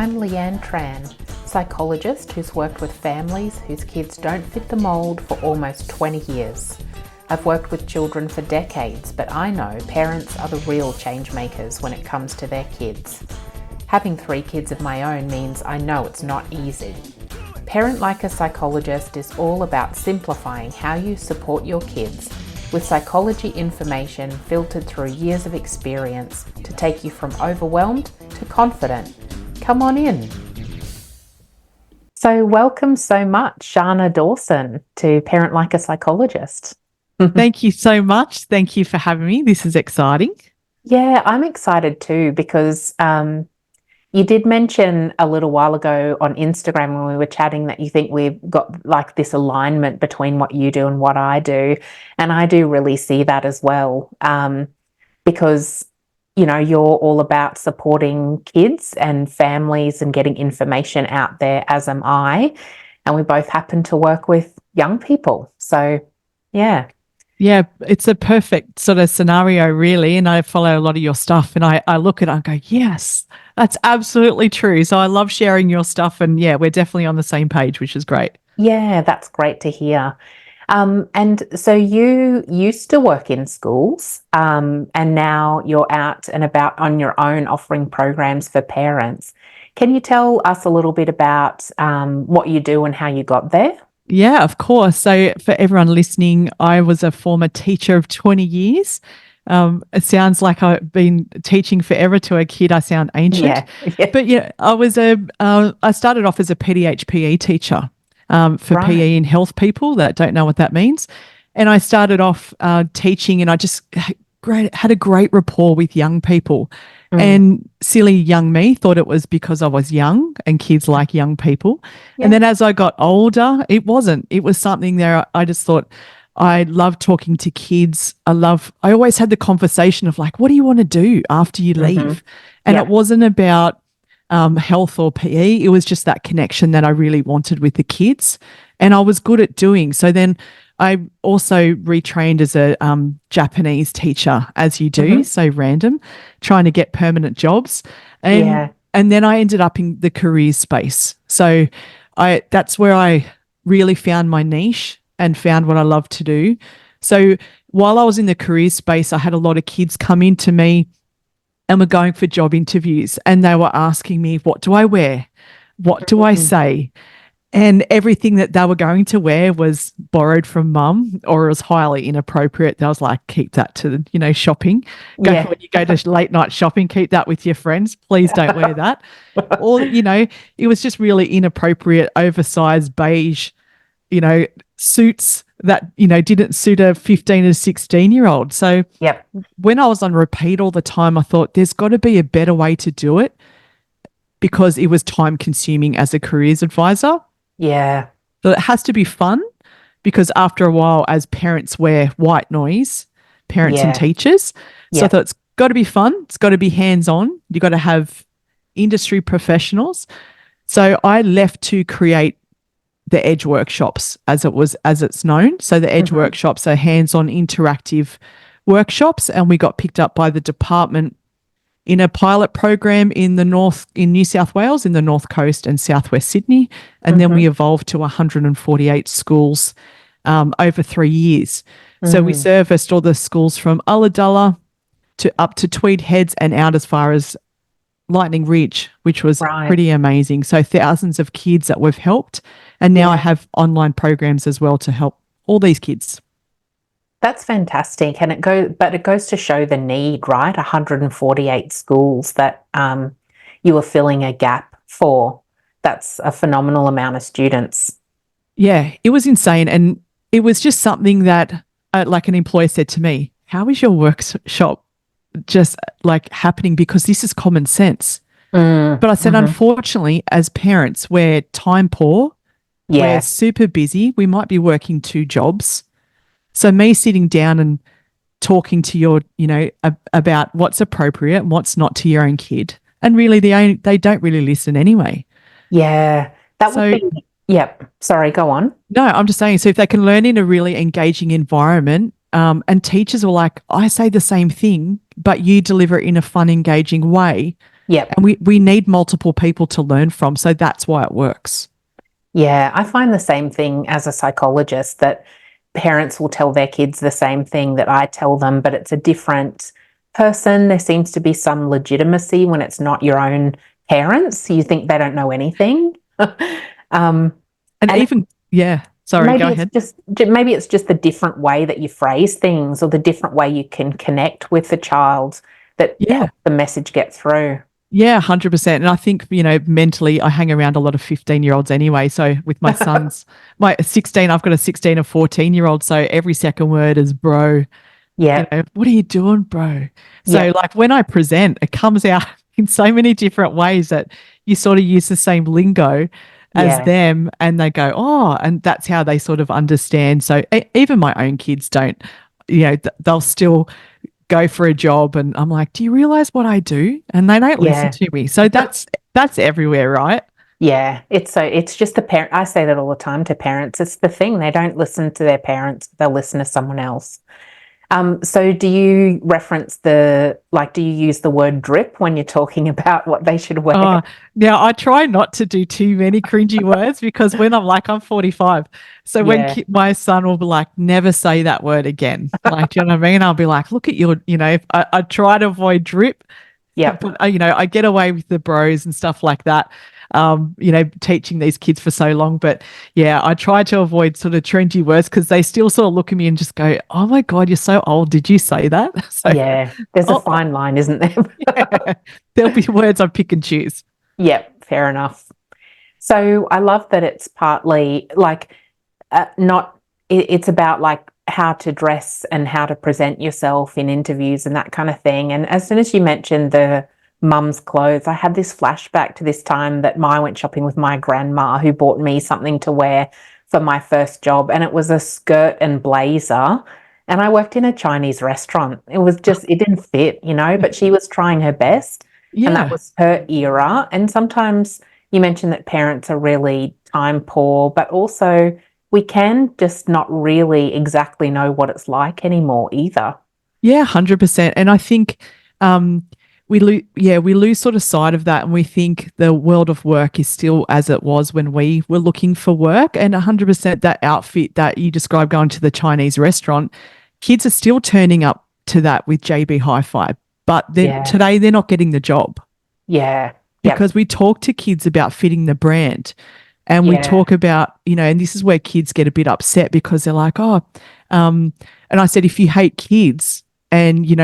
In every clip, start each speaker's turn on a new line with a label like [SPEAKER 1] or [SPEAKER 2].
[SPEAKER 1] I'm Leanne Tran, psychologist who's worked with families whose kids don't fit the mould for almost 20 years. I've worked with children for decades, but I know parents are the real change makers when it comes to their kids. Having 3 kids of my own means I know it's not easy. Parent Like a Psychologist is all about simplifying how you support your kids with psychology information filtered through years of experience to take you from overwhelmed to confident. Come on in. So welcome so much, Sharna Dawson, to Parent Like a Psychologist.
[SPEAKER 2] Thank you so much. Thank you for having me. This is exciting.
[SPEAKER 1] Yeah, I'm excited too because you did mention a little while ago on Instagram when we were chatting that you think we've got like this alignment between what you do and what I do. And I do really see that as well, because, you know, you're all about supporting kids and families and getting information out there, as am I. And we both happen to work with young people. So, yeah.
[SPEAKER 2] Yeah, it's a perfect sort of scenario, really. And I follow a lot of your stuff and I look at it and I go, yes, that's absolutely true. So I love sharing your stuff. And yeah, we're definitely on the same page, which is great.
[SPEAKER 1] Yeah, that's great to hear. And so you used to work in schools, and now you're out and about on your own offering programs for parents. Can you tell us a little bit about what you do and how you got there?
[SPEAKER 2] Yeah, of course. So for everyone listening, I was a former teacher of 20 years. It sounds like I've been teaching forever to a kid. I sound ancient.
[SPEAKER 1] Yeah.
[SPEAKER 2] But yeah, I started off as a PE teacher for
[SPEAKER 1] Right.
[SPEAKER 2] PE and health people that don't know what that means. And I started off teaching and I just had a great rapport with young people. And silly young me thought it was because I was young and kids like young people.
[SPEAKER 1] Yeah.
[SPEAKER 2] And then as I got older, it wasn't. It was something there I just thought I love talking to kids. I always had the conversation of like, what do you want to do after you leave? And it wasn't about health or PE. It was just that connection that I really wanted with the kids and I was good at doing. So then I also retrained as a Japanese teacher, as you do, so random, trying to get permanent jobs. And then I ended up in the career space. So that's where I really found my niche and found what I love to do. So while I was in the career space, I had a lot of kids come into me and were going for job interviews and they were asking me, what do I wear? What do I say? And everything that they were going to wear was borrowed from mum or it was highly inappropriate. They was like, keep that to, shopping. When you go to late night shopping, keep that with your friends. Please don't wear that. Or, it was just really inappropriate, oversized beige, suits that, didn't suit a 15 or 16-year-old. So when I was on repeat all the time, I thought there's got to be a better way to do it because it was time consuming as a careers advisor.
[SPEAKER 1] Yeah.
[SPEAKER 2] So it has to be fun because after a while, as parents wear white noise, parents and teachers. So I thought it's got to be fun. It's got to be hands-on. You got to have industry professionals. So I left to create the Edge workshops as it's known. So the Edge workshops are hands-on interactive workshops and we got picked up by the department in a pilot program in New South Wales, in the North Coast and Southwest Sydney. And then we evolved to 148 schools over 3 years. So we serviced all the schools from Ulladulla to up to Tweed Heads and out as far as Lightning Ridge, which was pretty amazing. So thousands of kids that we've helped. And now I have online programs as well to help all these kids.
[SPEAKER 1] That's fantastic. And it goes to show the need, right? 148 schools that you were filling a gap for. That's a phenomenal amount of students.
[SPEAKER 2] Yeah, it was insane. And it was just something that like an employer said to me, how is your workshop just like happening? Because this is common sense. But I said, unfortunately, as parents, we're time poor. We're super busy. We might be working 2 jobs. So me sitting down and talking to your, about what's appropriate and what's not to your own kid. And really they don't really listen anyway.
[SPEAKER 1] Yeah. Would be, sorry, go on.
[SPEAKER 2] No, I'm just saying, so if they can learn in a really engaging environment, and teachers are like, I say the same thing, but you deliver it in a fun, engaging way.
[SPEAKER 1] Yep.
[SPEAKER 2] And we need multiple people to learn from. So that's why it works.
[SPEAKER 1] Yeah, I find the same thing as a psychologist, that parents will tell their kids the same thing that I tell them, but it's a different person. There seems to be some legitimacy when it's not your own parents. You think they don't know anything. um,
[SPEAKER 2] And
[SPEAKER 1] and
[SPEAKER 2] even, yeah, sorry, go ahead.
[SPEAKER 1] maybe it's just the different way that you phrase things, or the different way you can connect with the child, that
[SPEAKER 2] Yeah.
[SPEAKER 1] helps the message get through.
[SPEAKER 2] Yeah, 100%. And I think, mentally, I hang around a lot of 15-year-olds anyway. So with my sons, my 16, I've got a 16 and 14-year-old. So every second word is bro.
[SPEAKER 1] Yeah.
[SPEAKER 2] What are you doing, bro? So
[SPEAKER 1] Yeah.
[SPEAKER 2] like when I present, it comes out in so many different ways that you sort of use the same lingo as
[SPEAKER 1] Yeah.
[SPEAKER 2] them, and they go, oh, and that's how they sort of understand. So even my own kids don't, they'll still go for a job, and I'm like, do you realize what I do? And they don't listen
[SPEAKER 1] Yeah.
[SPEAKER 2] to me. So that's everywhere, right?
[SPEAKER 1] Yeah, it's just the parent. I say that all the time to parents. It's the thing. They don't listen to their parents. They'll listen to someone else. So do you do you use the word drip when you're talking about what they should wear?
[SPEAKER 2] Now I try not to do too many cringy words, because when I'm 45. So when
[SPEAKER 1] Yeah.
[SPEAKER 2] my son will be like, never say that word again. Like, do you know what I mean? I'll be like, look at your, I try to avoid drip,
[SPEAKER 1] Yep.
[SPEAKER 2] but I get away with the bros and stuff like that. Teaching these kids for so long. But yeah, I try to avoid sort of trendy words, because they still sort of look at me and just go, oh my God, you're so old. Did you say that? So,
[SPEAKER 1] Yeah. There's a fine line, isn't there?
[SPEAKER 2] yeah, there'll be words I pick and choose.
[SPEAKER 1] Yep. Fair enough. So I love that it's partly like not. It's about like how to dress and how to present yourself in interviews and that kind of thing. And as soon as you mentioned the mum's clothes, I had this flashback to this time that I went shopping with my grandma, who bought me something to wear for my first job, and it was a skirt and blazer. And I worked in a Chinese restaurant. It didn't fit, but she was trying her best, and that
[SPEAKER 2] Yeah.
[SPEAKER 1] was her era. And sometimes you mentioned that parents are really time poor, but also we can just not really exactly know what it's like anymore either.
[SPEAKER 2] Yeah, 100%. And I think we lose sort of sight of that, and we think the world of work is still as it was when we were looking for work. And 100% that outfit that you described, going to the Chinese restaurant, kids are still turning up to that with JB Hi-Fi, but then
[SPEAKER 1] Yeah.
[SPEAKER 2] today they're not getting the job,
[SPEAKER 1] Yeah. Yep.
[SPEAKER 2] because we talk to kids about fitting the brand. And we
[SPEAKER 1] Yeah.
[SPEAKER 2] talk about, and this is where kids get a bit upset, because they're like, and I said, if you hate kids and, you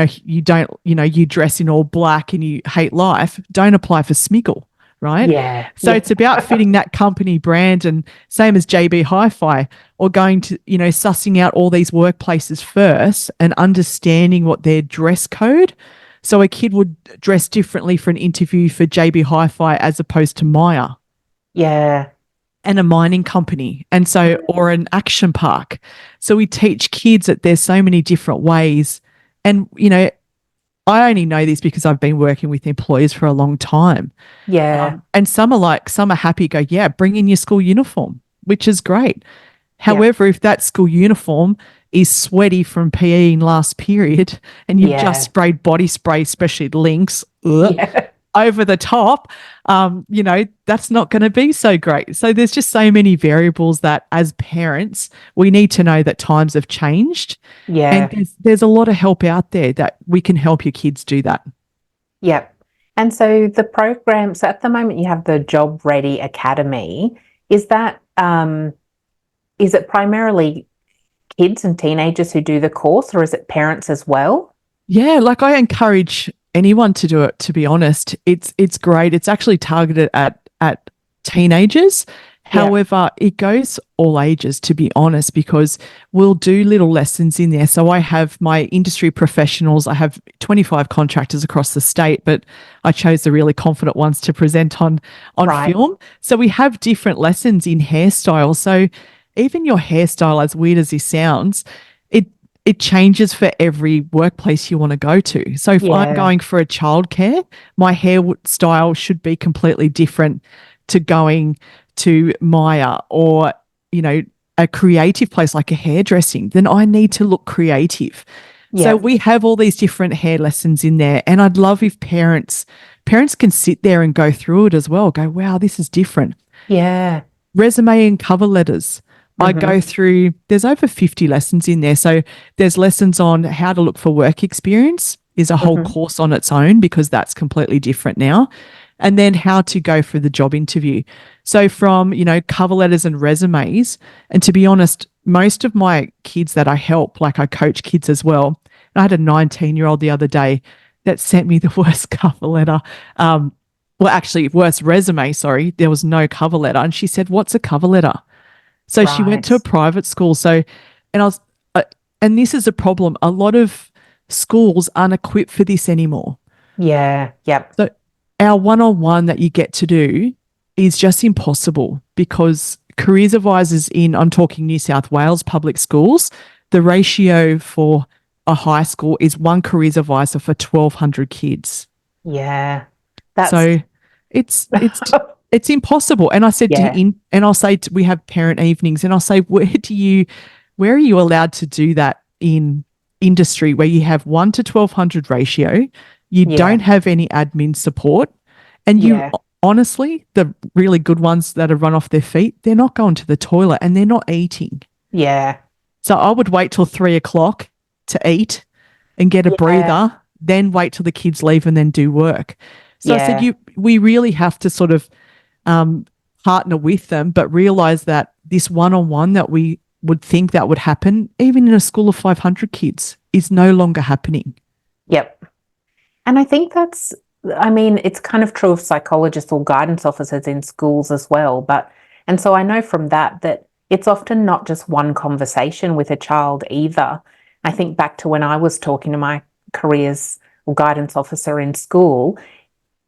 [SPEAKER 2] don't, you dress in all black and you hate life, don't apply for Smiggle, right?
[SPEAKER 1] Yeah.
[SPEAKER 2] So
[SPEAKER 1] Yeah.
[SPEAKER 2] it's about fitting that company brand, and same as JB Hi-Fi, or going to, sussing out all these workplaces first and understanding what their dress code. So a kid would dress differently for an interview for JB Hi-Fi as opposed to Maya
[SPEAKER 1] Yeah.
[SPEAKER 2] and a mining company, and so, or an action park. So we teach kids that there's so many different ways. And I only know this because I've been working with employers for a long time.
[SPEAKER 1] Yeah.
[SPEAKER 2] And some are happy, go, yeah, bring in your school uniform, which is great.
[SPEAKER 1] Yeah.
[SPEAKER 2] However, if that school uniform is sweaty from PE in last period, and you've just
[SPEAKER 1] Yeah.
[SPEAKER 2] sprayed body spray, especially Lynx,
[SPEAKER 1] Yeah.
[SPEAKER 2] over the top, that's not going to be so great. So there's just so many variables that as parents, we need to know that times have changed.
[SPEAKER 1] Yeah.
[SPEAKER 2] And there's a lot of help out there that we can help your kids do that.
[SPEAKER 1] Yep. And so the program, so at the moment you have the Job Ready Academy. Is that is it primarily kids and teenagers who do the course, or is it parents as well?
[SPEAKER 2] Yeah, like I encourage anyone to do it, to be honest. It's great. It's actually targeted at teenagers.
[SPEAKER 1] Yeah.
[SPEAKER 2] However, it goes all ages, to be honest, because we'll do little lessons in there. So I have my industry professionals. I have 25 contractors across the state, but I chose the really confident ones to present on
[SPEAKER 1] Right.
[SPEAKER 2] film. So we have different lessons in hairstyle. So even your hairstyle, as weird as this sounds, it changes for every workplace you want to go to. So if I'm
[SPEAKER 1] Yeah.
[SPEAKER 2] going for a childcare, my style should be completely different to going to Maya, or, a creative place like a hairdressing. Then I need to look creative.
[SPEAKER 1] Yeah.
[SPEAKER 2] So we have all these different hair lessons in there. And I'd love if parents parents can sit there and go through it as well, go, wow, this is different.
[SPEAKER 1] Yeah.
[SPEAKER 2] Resume and cover letters. I go through, there's over 50 lessons in there. So there's lessons on how to look for work experience, is a whole course on its own because that's completely different now. And then how to go for the job interview. So from, cover letters and resumes, and to be honest, most of my kids that I help, like I coach kids as well. I had a 19-year-old the other day that sent me the worst cover letter. Actually, worst resume, sorry. There was no cover letter. And she said, what's a cover letter? So she went to a private school. So, and I was, and this is a problem. A lot of schools aren't equipped for this anymore.
[SPEAKER 1] Yeah. Yep.
[SPEAKER 2] So our one-on-one that you get to do is just impossible because careers advisors I'm talking New South Wales public schools, the ratio for a high school is one careers advisor for 1,200 kids.
[SPEAKER 1] Yeah.
[SPEAKER 2] So it's impossible. And I said and I'll say we have parent evenings, and I'll say, where are you allowed to do that in industry where you have 1 to 1,200 ratio? You don't have any admin support, and you honestly, the really good ones that have run off their feet, they're not going to the toilet and they're not eating.
[SPEAKER 1] Yeah.
[SPEAKER 2] So I would wait till 3:00 to eat and get a breather, then wait till the kids leave and then do work. So I said, we really have to sort of partner with them, but realize that this one-on-one that we would think that would happen, even in a school of 500 kids, is no longer happening.
[SPEAKER 1] Yep. And I think it's kind of true of psychologists or guidance officers in schools as well. And so I know from that it's often not just one conversation with a child either. I think back to when I was talking to my careers or guidance officer in school,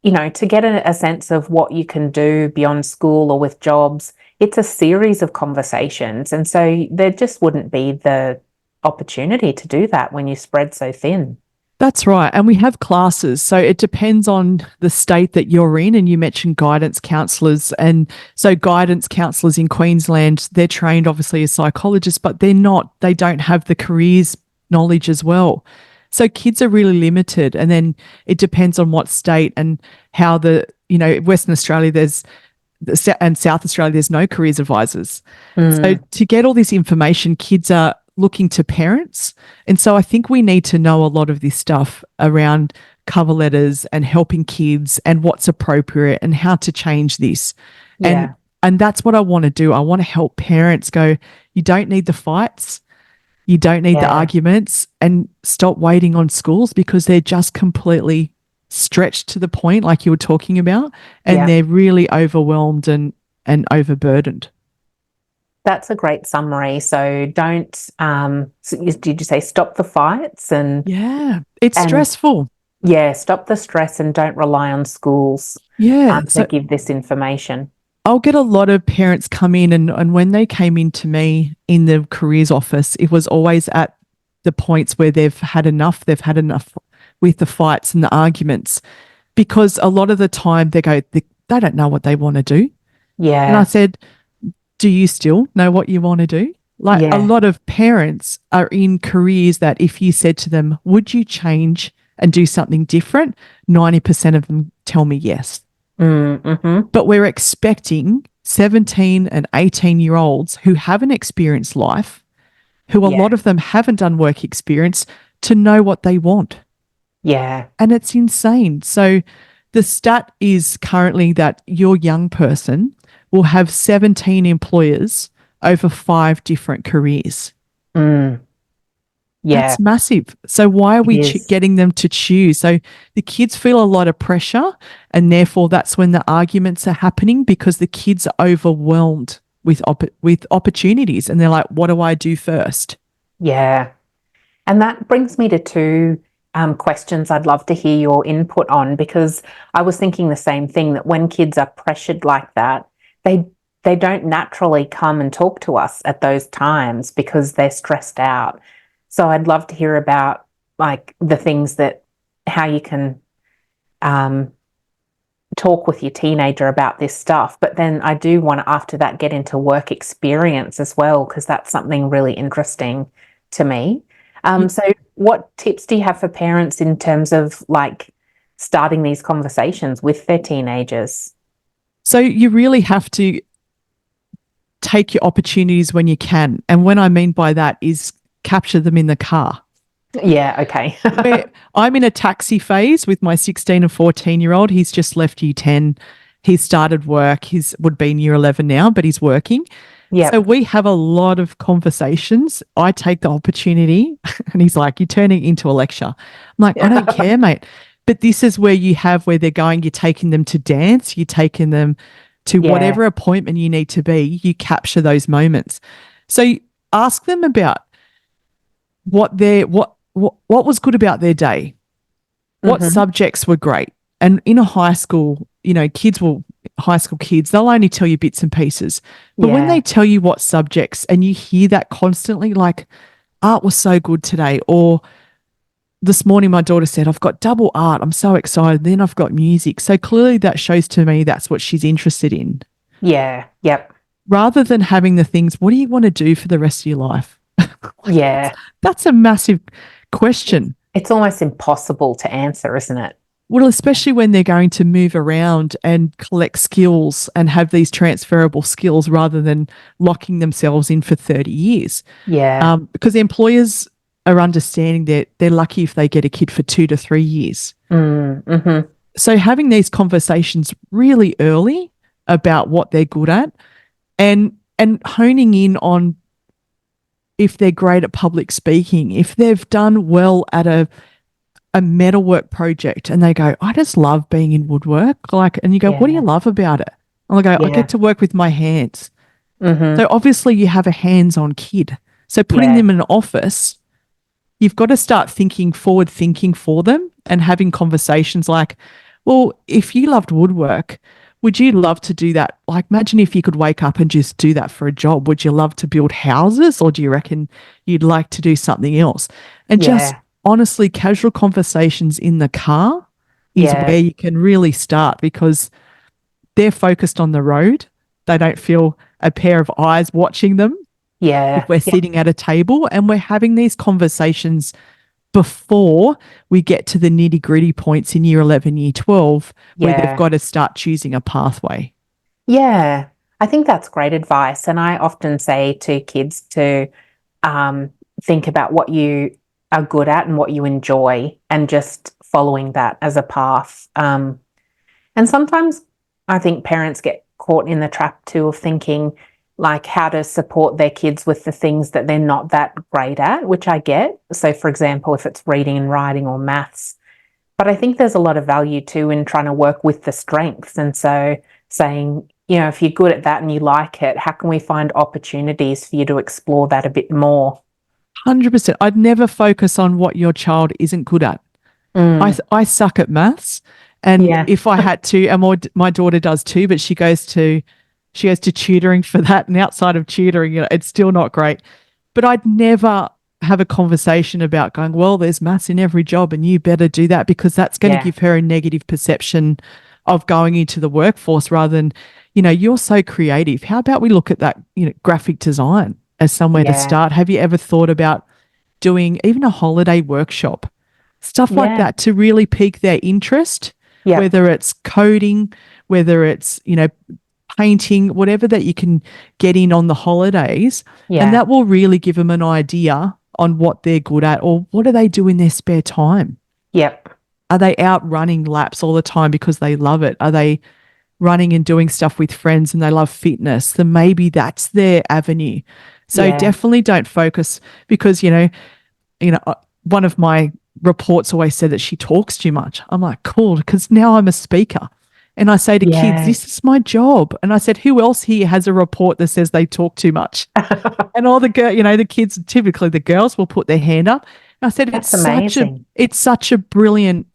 [SPEAKER 1] to get a sense of what you can do beyond school or with jobs, it's a series of conversations. And so there just wouldn't be the opportunity to do that when you spread so thin.
[SPEAKER 2] That's right. And we have classes. So it depends on the state that you're in. And you mentioned guidance counsellors. And so guidance counsellors in Queensland, they're trained obviously as psychologists, but they don't have the careers knowledge as well. So kids are really limited. And then it depends on what state and how Western Australia, and South Australia, there's no careers advisors. So to get all this information, kids are looking to parents. And so I think we need to know a lot of this stuff around cover letters and helping kids and what's appropriate and how to change this.
[SPEAKER 1] Yeah.
[SPEAKER 2] And that's what I want to do. I want to help parents go, you don't need the fights. You don't need the arguments, and stop waiting on schools because they're just completely stretched to the point like you were talking about, and they're really overwhelmed and overburdened.
[SPEAKER 1] That's a great summary. So did you say stop the fights?
[SPEAKER 2] It's stressful.
[SPEAKER 1] Yeah, stop the stress and don't rely on schools to give this information.
[SPEAKER 2] I'll get a lot of parents come in, and when they came into me in the careers office, it was always at the points where they've had enough with the fights and the arguments, because a lot of the time they don't know what they want to do.
[SPEAKER 1] Yeah.
[SPEAKER 2] And I said, do you still know what you want to do? A lot of parents are in careers that if you said to them, would you change and do something different? 90% of them tell me yes.
[SPEAKER 1] Mm-hmm.
[SPEAKER 2] But we're expecting 17 and 18-year-olds who haven't experienced life, who a lot of them haven't done work experience, to know what they want.
[SPEAKER 1] Yeah.
[SPEAKER 2] And it's insane. So the stat is currently that your young person will have 17 employers over 5 different careers.
[SPEAKER 1] Yeah.
[SPEAKER 2] That's massive. So why are we getting them to choose? So the kids feel a lot of pressure, and therefore that's when the arguments are happening, because the kids are overwhelmed with opportunities, and they're like, what do I do first?
[SPEAKER 1] Yeah. And that brings me to 2 questions I'd love to hear your input on, because I was thinking the same thing, that when kids are pressured like that, they don't naturally come and talk to us at those times because they're stressed out. So I'd love to hear about the things how you can talk with your teenager about this stuff. But then I do want to, after that, get into work experience as well, because that's something really interesting to me. So what tips do you have for parents in terms of starting these conversations with their teenagers.
[SPEAKER 2] So you really have to take your opportunities when you can. And what I mean by that is capture them in the car.
[SPEAKER 1] Yeah, okay.
[SPEAKER 2] I'm in a taxi phase with my 16 and 14-year-old. He's just left year 10. He's started work. He's would be in year 11 now, but he's working.
[SPEAKER 1] Yeah.
[SPEAKER 2] So we have a lot of conversations. I take the opportunity and he's like, you're turning it into a lecture. I'm like, I don't care, mate. But this is where they're going, you're taking them to dance, you're taking them to whatever appointment you need to be, you capture those moments. So ask them about what was good about their day, what subjects were great. And in a high school, high school kids, they'll only tell you bits and pieces. But when they tell you what subjects and you hear that constantly, like art was so good today, or this morning my daughter said, I've got double art. I'm so excited. Then I've got music. So clearly that shows to me that's what she's interested in.
[SPEAKER 1] Yeah. Yep.
[SPEAKER 2] Rather than having the things, what do you want to do for the rest of your life? That's a massive question.
[SPEAKER 1] It's almost impossible to answer, isn't it?
[SPEAKER 2] Well, especially when they're going to move around and collect skills and have these transferable skills rather than locking themselves in for 30 years.
[SPEAKER 1] Yeah.
[SPEAKER 2] Because the employers are understanding that they're lucky if they get a kid for 2 to 3 years. So having these conversations really early about what they're good at and honing in on if they're great at public speaking, if they've done well at a metalwork project and they go, I just love being in woodwork. And you go, what do you love about it? And I go, I get to work with my hands. So obviously you have a hands-on kid. So putting them in an office, you've got to start thinking for them and having conversations like, well, if you loved woodwork, would you love to do that? Like, imagine if you could wake up and just do that for a job. Would you love to build houses, or do you reckon you'd like to do something else? And just honestly, casual conversations in the car is where you can really start, because they're focused on the road. They don't feel a pair of eyes watching them. If we're sitting at a table and we're having these conversations before we get to the nitty-gritty points in year 11, year 12, where they've got to start choosing a pathway.
[SPEAKER 1] Yeah, I think that's great advice. And I often say to kids to think about what you are good at and what you enjoy and just following that as a path. And sometimes I think parents get caught in the trap too of thinking like how to support their kids with the things that they're not that great at, which I get. So for example, if it's reading and writing or maths, but I think there's a lot of value too in trying to work with the strengths. And so saying, if you're good at that and you like it, how can we find opportunities for you to explore that a bit more?
[SPEAKER 2] 100%. I'd never focus on what your child isn't good at. I suck at maths. And if I had to, and my daughter does too, but she goes to tutoring for that. And outside of tutoring, it's still not great. But I'd never have a conversation about going, well, there's maths in every job and you better do that, because that's going to give her a negative perception of going into the workforce rather than, you're so creative. How about we look at that, graphic design as somewhere to start? Have you ever thought about doing even a holiday workshop? Stuff like that to really pique their interest, whether it's coding, whether it's, painting, whatever that you can get in on the holidays. And that will really give them an idea on what they're good at, or what do they do in their spare time? Are they out running laps all the time because they love it? Are they running and doing stuff with friends and they love fitness? Then maybe that's their avenue. So definitely don't focus, because, one of my reports always said that she talks too much. I'm like, cool, because now I'm a speaker. And I say to kids, this is my job. And I said, who else here has a report that says they talk too much? And all the the kids, typically the girls, will put their hand up. And I said, it's such a brilliant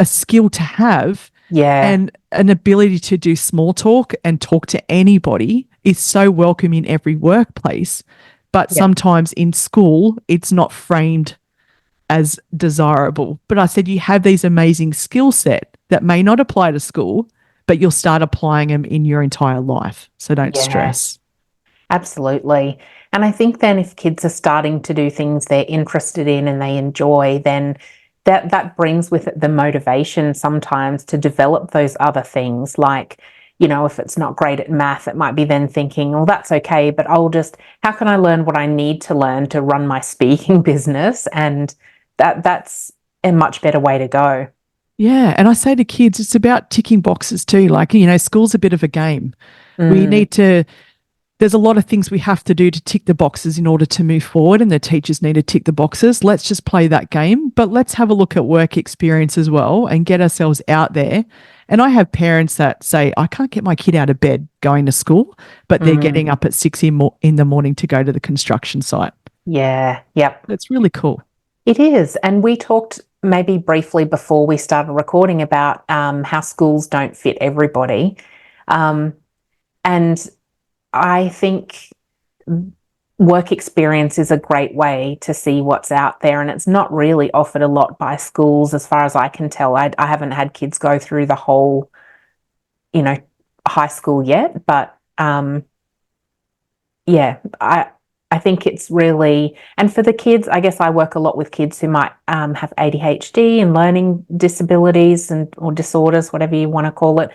[SPEAKER 2] skill to have. And an ability to do small talk and talk to anybody is so welcome in every workplace. But sometimes in school, it's not framed as desirable. But I said, you have these amazing skill set that may not apply to school, but you'll start applying them in your entire life. So don't stress.
[SPEAKER 1] Absolutely. And I think then if kids are starting to do things they're interested in and they enjoy, then that brings with it the motivation sometimes to develop those other things, like, if it's not great at math, it might be then thinking, well, that's okay, but how can I learn what I need to learn to run my speaking business? And that's a much better way to go.
[SPEAKER 2] Yeah. And I say to kids, it's about ticking boxes too. Like, school's a bit of a game. We
[SPEAKER 1] Mm,
[SPEAKER 2] need to, there's a lot of things we have to do to tick the boxes in order to move forward, and the teachers need to tick the boxes. Let's just play that game, but let's have a look at work experience as well and get ourselves out there. And I have parents that say, I can't get my kid out of bed going to school, but they're getting
[SPEAKER 1] mm,
[SPEAKER 2] up at 6 in the morning to go to the construction site.
[SPEAKER 1] yeah, yep.
[SPEAKER 2] That's really cool.
[SPEAKER 1] It is. And we talked maybe briefly before we started recording about how schools don't fit everybody. Um, and I think work experience is a great way to see what's out there, and it's not really offered a lot by schools as far as I can tell. I haven't had kids go through the whole, you know, high school yet, but yeah, I think it's really, and for the kids, I guess I work a lot with kids who might have ADHD and learning disabilities or disorders, whatever you want to call it.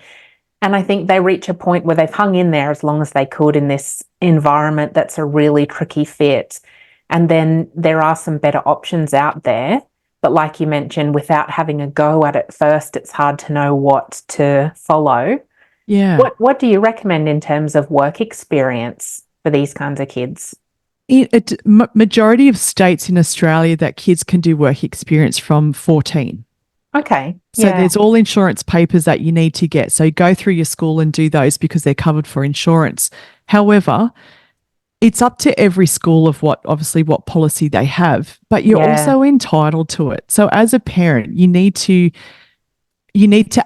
[SPEAKER 1] And I think they reach a point where they've hung in there as long as they could in this environment that's a really tricky fit. And then there are some better options out there. But like you mentioned, without having a go at it first, it's hard to know what to follow.
[SPEAKER 2] Yeah.
[SPEAKER 1] What do you recommend in terms of work experience for these kinds of kids?
[SPEAKER 2] Majority of states in Australia that kids can do work experience from 14.
[SPEAKER 1] Okay.
[SPEAKER 2] So
[SPEAKER 1] Yeah.
[SPEAKER 2] there's all insurance papers that you need to get. So go through your school and do those because they're covered for insurance. However, it's up to every school of what policy they have, but you're
[SPEAKER 1] Yeah.
[SPEAKER 2] also entitled to it. So as a parent, you need to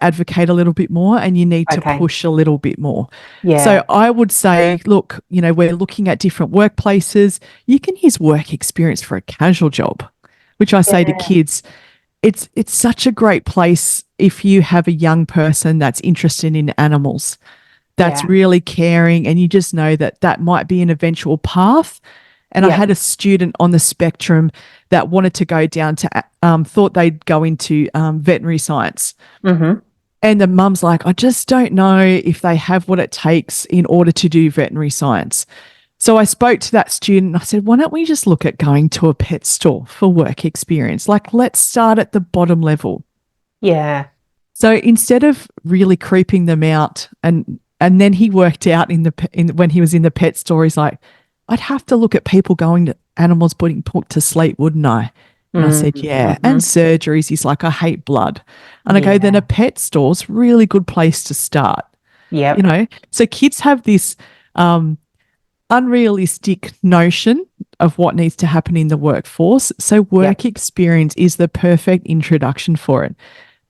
[SPEAKER 2] advocate a little bit more, and you need to
[SPEAKER 1] Okay.
[SPEAKER 2] push a little bit more.
[SPEAKER 1] Yeah.
[SPEAKER 2] So I would say, look, we're looking at different workplaces. You can use work experience for a casual job, which I say to
[SPEAKER 1] Yeah.
[SPEAKER 2] kids, it's such a great place if you have a young person that's interested in animals, that's
[SPEAKER 1] Yeah.
[SPEAKER 2] really caring, and you just know that that might be an eventual path. And I
[SPEAKER 1] Yeah.
[SPEAKER 2] had a student on the spectrum that wanted to go down to, thought they'd go into veterinary science.
[SPEAKER 1] Mm-hmm.
[SPEAKER 2] And the mum's like, I just don't know if they have what it takes in order to do veterinary science. So I spoke to that student and I said, why don't we just look at going to a pet store for work experience? Like, let's start at the bottom level.
[SPEAKER 1] Yeah.
[SPEAKER 2] So instead of really creeping them out, and then he worked out when he was in the pet store, he's like, I'd have to look at people going to animals being put to sleep, wouldn't I? And I said, yeah.
[SPEAKER 1] Mm-hmm.
[SPEAKER 2] And surgeries. He's like, I hate blood. And I go, then
[SPEAKER 1] Yeah.
[SPEAKER 2] a pet store's really good place to start.
[SPEAKER 1] Yep.
[SPEAKER 2] So kids have this unrealistic notion of what needs to happen in the workforce. So
[SPEAKER 1] Yep.
[SPEAKER 2] work experience is the perfect introduction for it.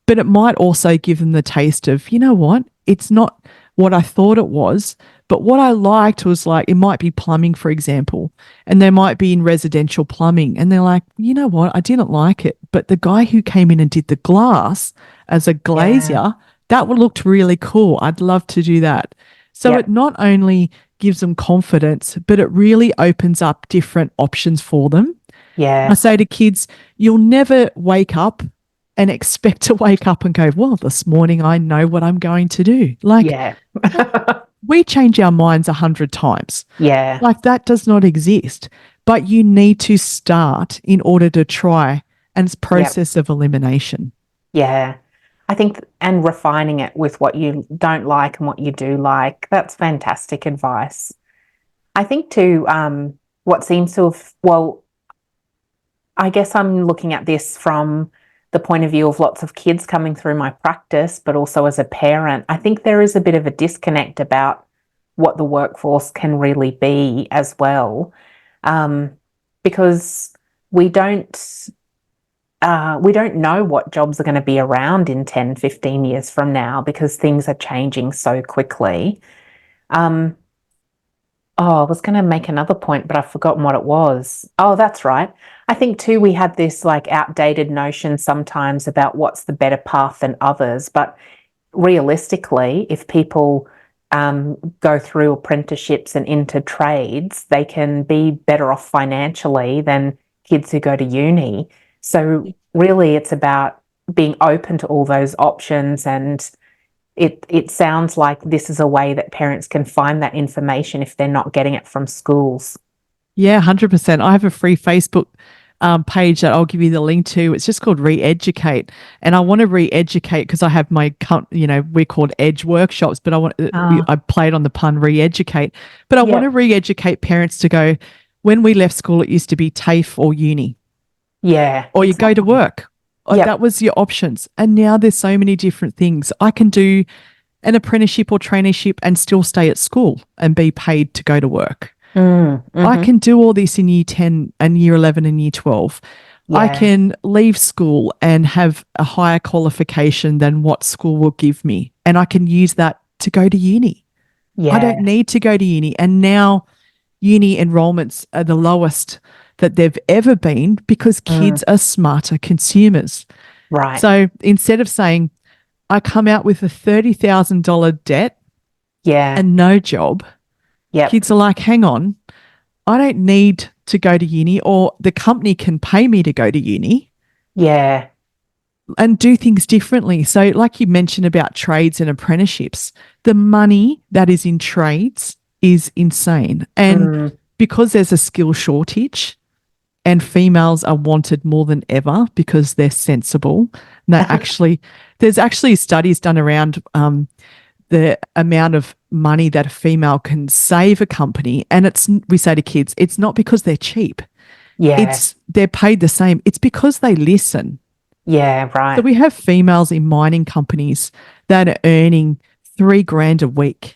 [SPEAKER 2] But it might also give them the taste of, you know what? It's not what I thought it was, but what I liked was, like, it might be plumbing, for example, and they might be in residential plumbing. And they're like, you know what? I didn't like it. But the guy who came in and did the glass as a
[SPEAKER 1] Yeah.
[SPEAKER 2] glazier, that would looked really cool. I'd love to do that. So it
[SPEAKER 1] Yep.
[SPEAKER 2] not only gives them confidence, but it really opens up different options for them. I
[SPEAKER 1] Yeah.
[SPEAKER 2] say to kids, you'll never wake up and expect to wake up and go, well, this morning I know what I'm going to do. Like,
[SPEAKER 1] Yeah.
[SPEAKER 2] we change our minds 100 times.
[SPEAKER 1] Yeah.
[SPEAKER 2] Like, that does not exist. But you need to start in order to try, and it's
[SPEAKER 1] Yep.
[SPEAKER 2] process of elimination.
[SPEAKER 1] Yeah. I think, and refining it with what you don't like and what you do like, that's fantastic advice. I think too, what seems to have, well, I guess I'm looking at this from the point of view of lots of kids coming through my practice, but also as a parent. I think there is a bit of a disconnect about what the workforce can really be as well, because we don't we don't know what jobs are going to be around in 10, 15 years from now because things are changing so quickly. Um, Oh, I was going to make another point, but I've forgotten what it was. Oh, that's right. I think too, we have this like outdated notion sometimes about what's the better path than others. But realistically, if people go through apprenticeships and into trades, they can be better off financially than kids who go to uni. So really it's about being open to all those options, and it sounds like this is a way that parents can find that information if they're not getting it from schools.
[SPEAKER 2] Yeah, 100%. I have a free Facebook page that I'll give you the link to. It's just called Re-Educate. And I want to re-educate because I have my, we're called Edge workshops, but I played on the pun re-educate. But I want to re-educate parents to go, when we left school, it used to be TAFE or uni.
[SPEAKER 1] Yeah.
[SPEAKER 2] Or you go to work. That was your options. And now there's so many different things. I can do an apprenticeship or traineeship and still stay at school and be paid to go to work. I can do all this in year 10 and year 11 and year 12. Yeah. I can leave school and have a higher qualification than what school will give me. And I can use that to go to uni. Yeah. I don't need to go to uni. And now uni enrollments are the lowest that they've ever been because kids are smarter consumers. Right. So instead of saying, I come out with a $30,000 debt and no job, kids are like, hang on, I don't need to go to uni, or the company can pay me to go to uni. Yeah. And do things differently. So like you mentioned about trades and apprenticeships, the money that is in trades is insane. And because there's a skill shortage and females are wanted more than ever because they're sensible. There's actually studies done around the amount of money that a female can save a company. And we say to kids, it's not because they're cheap. Yeah. They're paid the same. It's because they listen. Yeah, right. So we have females in mining companies that are earning $3,000 a week.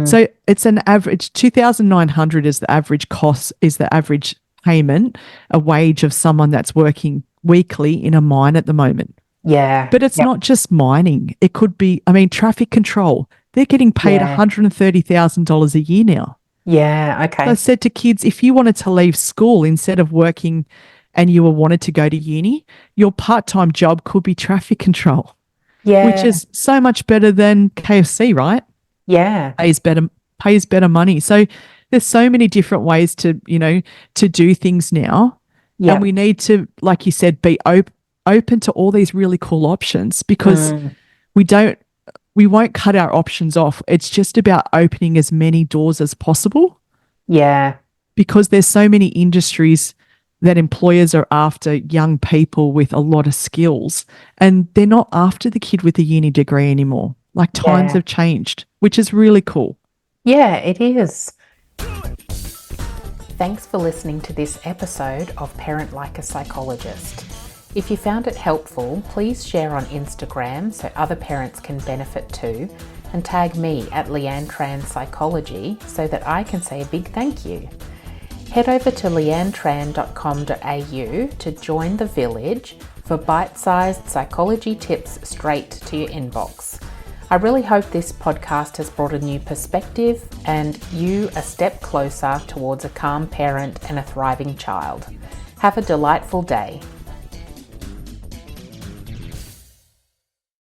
[SPEAKER 2] So it's an average, 2,900 is the average cost, is the average payment, a wage of someone that's working weekly in a mine at the moment. Yeah. But it's not just mining. It could be, traffic control. They're getting paid $130,000 a year now. Yeah, okay. So I said to kids, if you wanted to leave school instead of working and you wanted to go to uni, your part-time job could be traffic control. Yeah. Which is so much better than KFC, right? Yeah. Pays better money. So there's so many different ways to do things now. Yeah. And we need to, like you said, be open to all these really cool options because we won't cut our options off. It's just about opening as many doors as possible. Yeah. Because there's so many industries that employers are after young people with a lot of skills, and they're not after the kid with a uni degree anymore. Like times have changed, which is really cool. Yeah, it is.
[SPEAKER 1] Thanks for listening to this episode of Parent Like a Psychologist. If you found it helpful, please share on Instagram so other parents can benefit too, and tag me at Leanne Tran Psychology so that I can say a big thank you. Head over to leannetran.com.au to join the village for bite-sized psychology tips straight to your inbox. I really hope this podcast has brought a new perspective and you a step closer towards a calm parent and a thriving child. Have a delightful day.